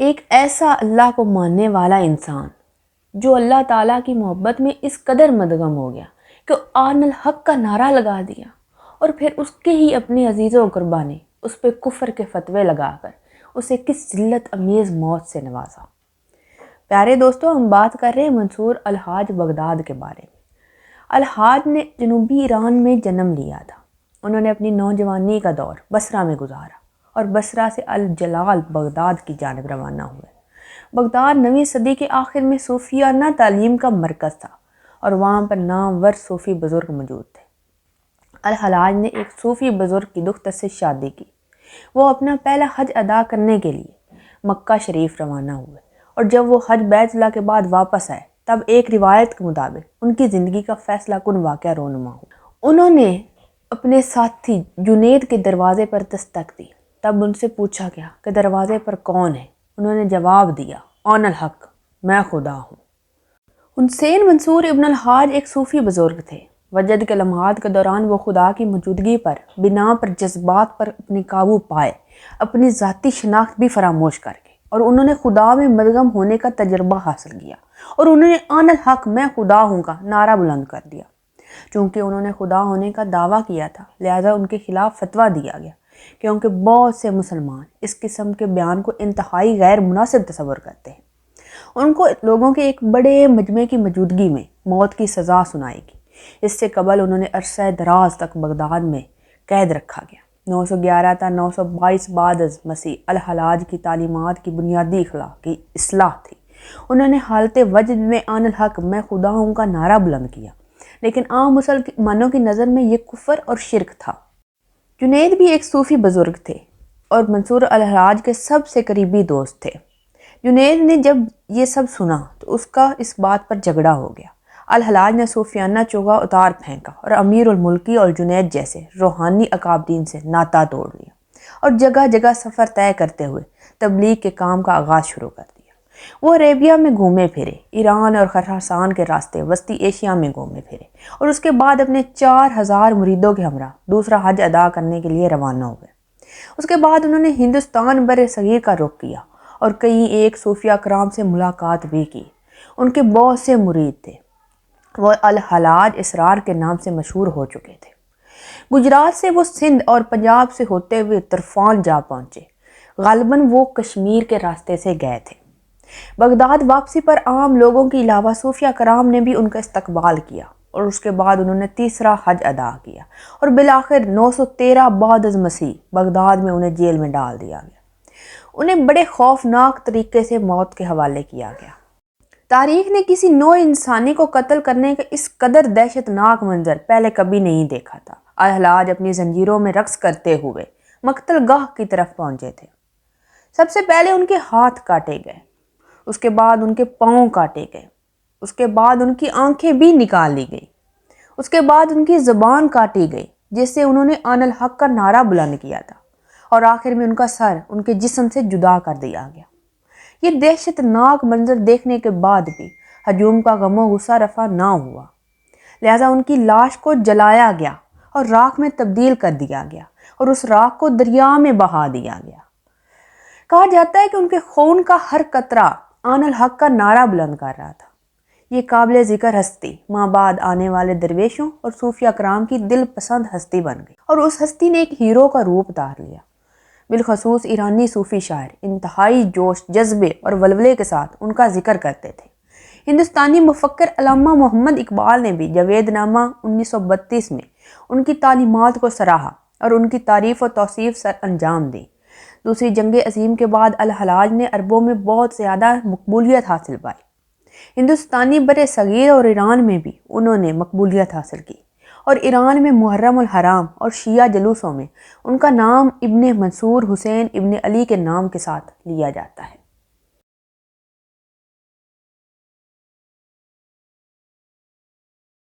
ایک ایسا اللہ کو ماننے والا انسان جو اللہ تعالیٰ کی محبت میں اس قدر مدغم ہو گیا کہ آن الحق کا نعرہ لگا دیا اور پھر اس کے ہی اپنے عزیز و اقربا نے اس پہ کفر کے فتوے لگا کر اسے کس ذلت امیز موت سے نوازا۔ پیارے دوستو، ہم بات کر رہے ہیں منصور الحاج بغداد کے بارے میں۔ الحاج نے جنوبی ایران میں جنم لیا تھا۔ انہوں نے اپنی نوجوانی کا دور بصرہ میں گزارا اور بصرہ سے الجلال بغداد کی جانب روانہ ہوئے۔ بغداد 9ویں صدی کے آخر میں صوفیانہ تعلیم کا مرکز تھا اور وہاں پر نامور صوفی بزرگ موجود تھے۔ الحلاج نے ایک صوفی بزرگ کی دختر سے شادی کی۔ وہ اپنا پہلا حج ادا کرنے کے لیے مکہ شریف روانہ ہوئے اور جب وہ حج بیت اللہ کے بعد واپس آئے تب ایک روایت کے مطابق ان کی زندگی کا فیصلہ کن واقعہ رونما ہوا۔ انہوں نے اپنے ساتھی جنید کے دروازے پر دستک دی۔ تب ان سے پوچھا گیا کہ دروازے پر کون ہے؟ انہوں نے جواب دیا، آن الحق، میں خدا ہوں۔ حسین منصور ابن الحاج ایک صوفی بزرگ تھے۔ وجد کے لمحات کے دوران وہ خدا کی موجودگی پر بنا پر جذبات پر اپنی قابو پائے، اپنی ذاتی شناخت بھی فراموش کر کے، اور انہوں نے خدا میں مدغم ہونے کا تجربہ حاصل کیا اور انہوں نے آن الحق، میں خدا ہوں کا نعرہ بلند کر دیا۔ چونکہ انہوں نے خدا ہونے کا دعویٰ کیا تھا لہذا ان کے خلاف فتویٰ دیا گیا، کیونکہ بہت سے مسلمان اس قسم کے بیان کو انتہائی غیر مناسب تصور کرتے ہیں۔ ان کو لوگوں کے ایک بڑے مجمع کی موجودگی میں موت کی سزا سنائی گئی۔ اس سے قبل انہوں نے عرصہ دراز تک بغداد میں قید رکھا گیا۔ 911 تا 922 بعد از مسیح الحلاج کی تعلیمات کی بنیادی اخلاقی اصلاح تھی۔ انہوں نے حالت وجد میں آن الحق، میں خدا ہوں کا نعرہ بلند کیا، لیکن عام مسلمانوں کی نظر میں یہ کفر اور شرک تھا۔ جنید بھی ایک صوفی بزرگ تھے اور منصور الحلاج کے سب سے قریبی دوست تھے۔ جنید نے جب یہ سب سنا تو اس کا اس بات پر جھگڑا ہو گیا۔ الحلاج نے صوفیانہ چوگا اتار پھینکا اور امیر الملکی اور جنید جیسے روحانی اکابرین سے ناطہ توڑ لیا اور جگہ جگہ سفر طے کرتے ہوئے تبلیغ کے کام کا آغاز شروع کر دیا۔ وہ عربیہ میں گھومے پھرے، ایران اور خراسان کے راستے وسطی ایشیا میں گھومے پھرے اور اس کے بعد اپنے 4000 مریدوں کے ہمراہ دوسرا حج ادا کرنے کے لیے روانہ ہوئے۔ اس کے بعد انہوں نے ہندوستان بر صغیر کا رخ کیا اور کئی ایک صوفیہ کرام سے ملاقات بھی کی۔ ان کے بہت سے مرید تھے۔ وہ الحلاج اسرار کے نام سے مشہور ہو چکے تھے۔ گجرات سے وہ سندھ اور پنجاب سے ہوتے ہوئے طرفان جا پہنچے۔ غالباً وہ کشمیر کے راستے سے گئے تھے۔ بغداد واپسی پر عام لوگوں کے علاوہ صوفیہ کرام نے بھی ان کا استقبال کیا اور اس کے بعد انہوں نے تیسرا حج ادا کیا اور بالآخر 913 بعد از مسیح بغداد میں انہیں جیل میں ڈال دیا گیا۔ انہیں بڑے خوفناک طریقے سے موت کے حوالے کیا گیا۔ تاریخ نے کسی نوع انسانی کو قتل کرنے کا اس قدر دہشت ناک منظر پہلے کبھی نہیں دیکھا تھا۔ الحلاج اپنی زنجیروں میں رقص کرتے ہوئے مقتل گاہ کی طرف پہنچے تھے۔ سب سے پہلے ان کے ہاتھ کاٹے گئے، اس کے بعد ان کے پاؤں کاٹے گئے، اس کے بعد ان کی آنکھیں بھی نکال لی گئی، اس کے بعد ان کی زبان کاٹی گئی جس سے انہوں نے آن الحق کا نعرہ بلند کیا تھا، اور آخر میں ان کا سر ان کے جسم سے جدا کر دیا گیا۔ یہ دہشت ناک منظر دیکھنے کے بعد بھی ہجوم کا غم و غصہ رفع نہ ہوا، لہذا ان کی لاش کو جلایا گیا اور راکھ میں تبدیل کر دیا گیا اور اس راکھ کو دریا میں بہا دیا گیا۔ کہا جاتا ہے کہ ان کے خون کا ہر قطرہ آن الحق کا نعرہ بلند کر رہا تھا۔ یہ قابل ذکر ہستی ماں بعد آنے والے درویشوں اور صوفیہ کرام کی دل پسند ہستی بن گئی اور اس ہستی نے ایک ہیرو کا روپ دھار لیا۔ بالخصوص ایرانی صوفی شاعر انتہائی جوش، جذبے اور ولولے کے ساتھ ان کا ذکر کرتے تھے۔ ہندوستانی مفکر علامہ محمد اقبال نے بھی جاوید نامہ 1932 میں ان کی تعلیمات کو سراہا اور ان کی تعریف و توصیف سر انجام دی۔ دوسری جنگ عظیم کے بعد الحلاج نے عربوں میں بہت زیادہ مقبولیت حاصل پائی۔ ہندوستانی بر صغیر اور ایران میں بھی انہوں نے مقبولیت حاصل کی اور ایران میں محرم الحرام اور شیعہ جلوسوں میں ان کا نام ابن منصور حسین ابن علی کے نام کے ساتھ لیا جاتا ہے۔